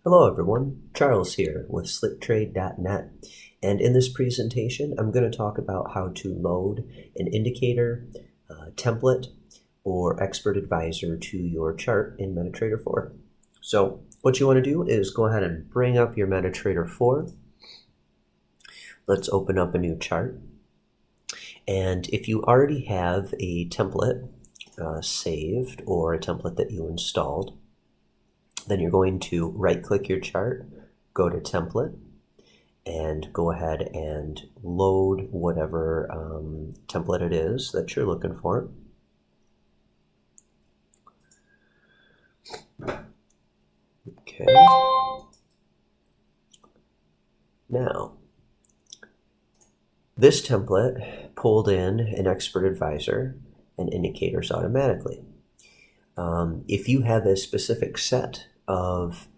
Hello everyone, Charles here with SlickTrade.net, and in this presentation I'm going to talk about how to load an indicator, template, or expert advisor to your chart in MetaTrader 4. So what you want to do is go ahead and bring up your MetaTrader 4. Let's open up a new chart, and if you already have a template saved or a template that you installed, then you're going to right-click your chart, go to Template, and go ahead and load whatever template it is that you're looking for. Okay. Now, this template pulled in an expert advisor and indicators automatically. If you have a specific set of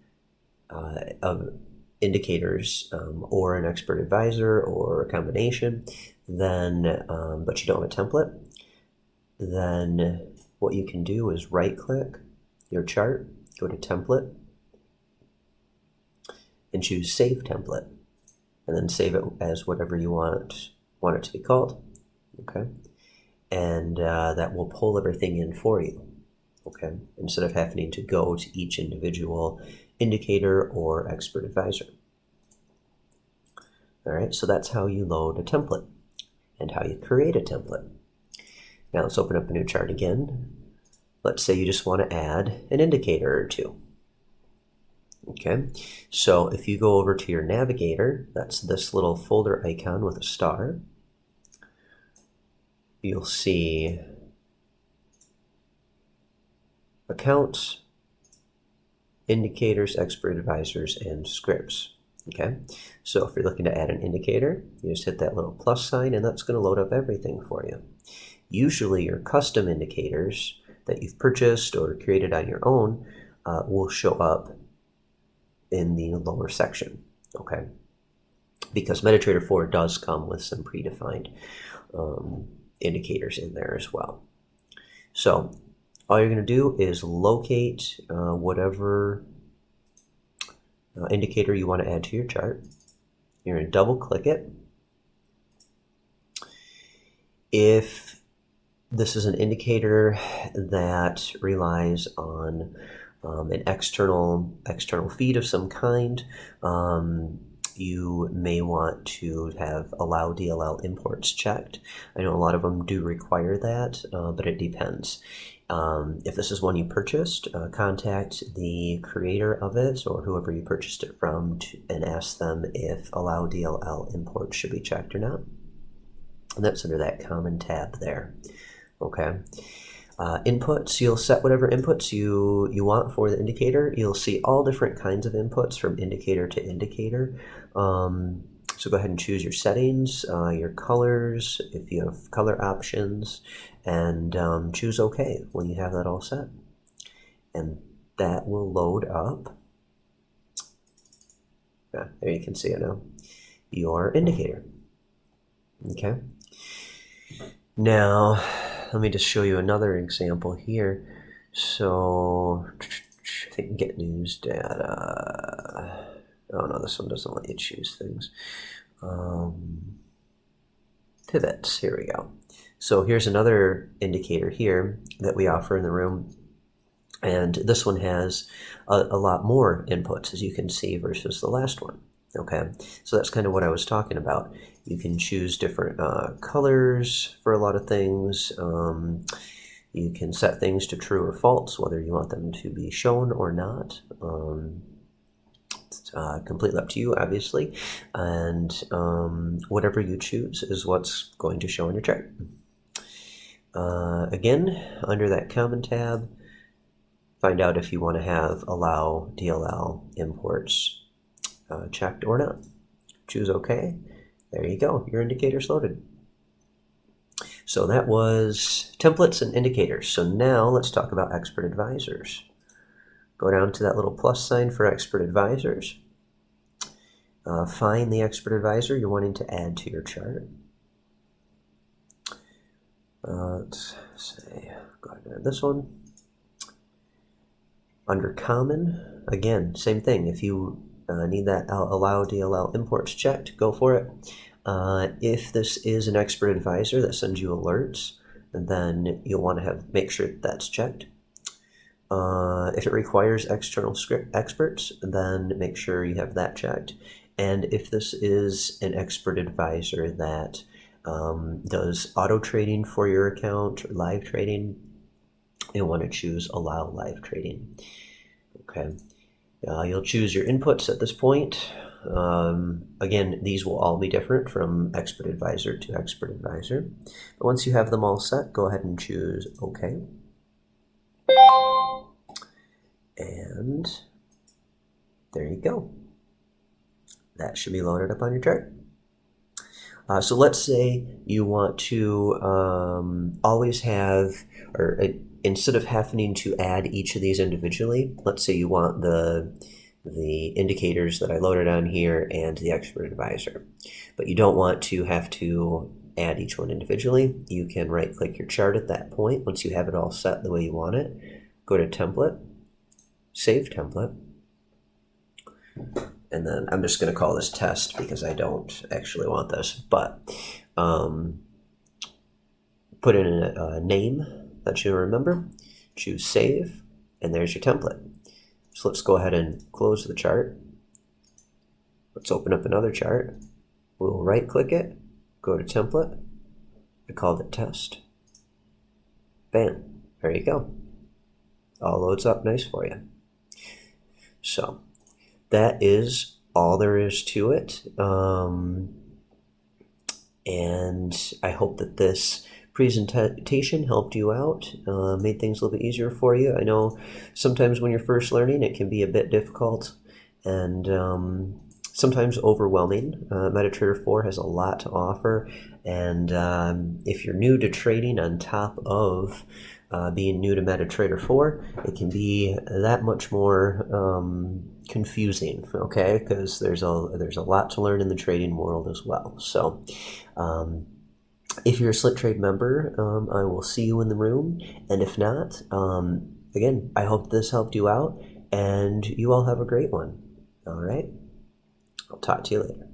indicators or an expert advisor or a combination, then but you don't have a template, then what you can do is right-click your chart, go to Template, and choose Save Template, and then save it as whatever you want it to be called. Okay, and that will pull everything in for you. Okay, instead of having to go to each individual indicator or expert advisor. All right, so that's how you load a template and how you create a template. Now let's open up a new chart again. Let's say you just want to add an indicator or two. Okay, so if you go over to your navigator, that's this little folder icon with a star, you'll see Accounts, Indicators, Expert Advisors, and Scripts. Okay, so if you're looking to add an indicator, you just hit that little plus sign and that's going to load up everything for you. Usually your custom indicators that you've purchased or created on your own will show up in the lower section, okay? Because MetaTrader 4 does come with some predefined indicators in there as well. So all you're going to do is locate whatever indicator you want to add to your chart. You're going to double click it. If this is an indicator that relies on an external feed of some kind, you may want to have allow DLL imports checked. I know a lot of them do require that, but it depends. If this is one you purchased, contact the creator of it or whoever you purchased it from and ask them if allow DLL imports should be checked or not. And that's under that common tab there. Okay. Inputs, you'll set whatever inputs you want for the indicator. You'll see all different kinds of inputs from indicator to indicator. So go ahead and choose your settings, your colors, if you have color options, and choose OK when you have that all set. And that will load up. There you can see it now. Your indicator. Okay. Now, let me just show you another example here. So, I think get news data. Oh no, this one doesn't let you choose things. Pivots, here we go. So here's another indicator here that we offer in the room. And this one has a lot more inputs, as you can see, versus the last one. Okay, so that's kind of what I was talking about. You can choose different colors for a lot of things. You can set things to true or false, whether you want them to be shown or not. It's completely up to you, obviously. And whatever you choose is what's going to show on your chart. Again, under that Common tab, find out if you want to have allow DLL imports checked or not. Choose OK. There you go. Your indicator's loaded. So that was templates and indicators. So now let's talk about expert advisors. Go down to that little plus sign for expert advisors. Find the expert advisor you're wanting to add to your chart. Let's say, go ahead and add this one. Under common, again, same thing. If you need that allow DLL imports checked, go for it. If this is an expert advisor that sends you alerts, then you'll want to make sure that's checked. If it requires external script experts, then make sure you have that checked. And if this is an expert advisor that does auto trading for your account or live trading, you'll want to choose allow live trading. Okay, you'll choose your inputs at this point. Again, these will all be different from expert advisor to expert advisor. But once you have them all set, go ahead and choose OK. And there you go. That should be loaded up on your chart. So let's say you want to always have, or instead of having to add each of these individually, let's say you want the indicators that I loaded on here and the expert advisor, but you don't want to have to add each one individually. You can right click your chart at that point. Once you have it all set the way you want it, go to template, save template, and then I'm just going to call this test because I don't actually want this, but put in a name that you remember, choose save, and there's your template. So let's go ahead and close the chart. Let's open up another chart. We'll right click it, go to template, I called it test. Bam, there you go. All loads up nice for you. So that is all there is to it. And I hope that this presentation helped you out, made things a little bit easier for you. I know sometimes when you're first learning, it can be a bit difficult and sometimes overwhelming. MetaTrader 4 has a lot to offer, and if you're new to trading on top of being new to MetaTrader 4, it can be that much more confusing, okay? Because there's a lot to learn in the trading world as well. So if you're a Slit Trade member, I will see you in the room, and if not, again, I hope this helped you out, and you all have a great one. All right, I'll talk to you later.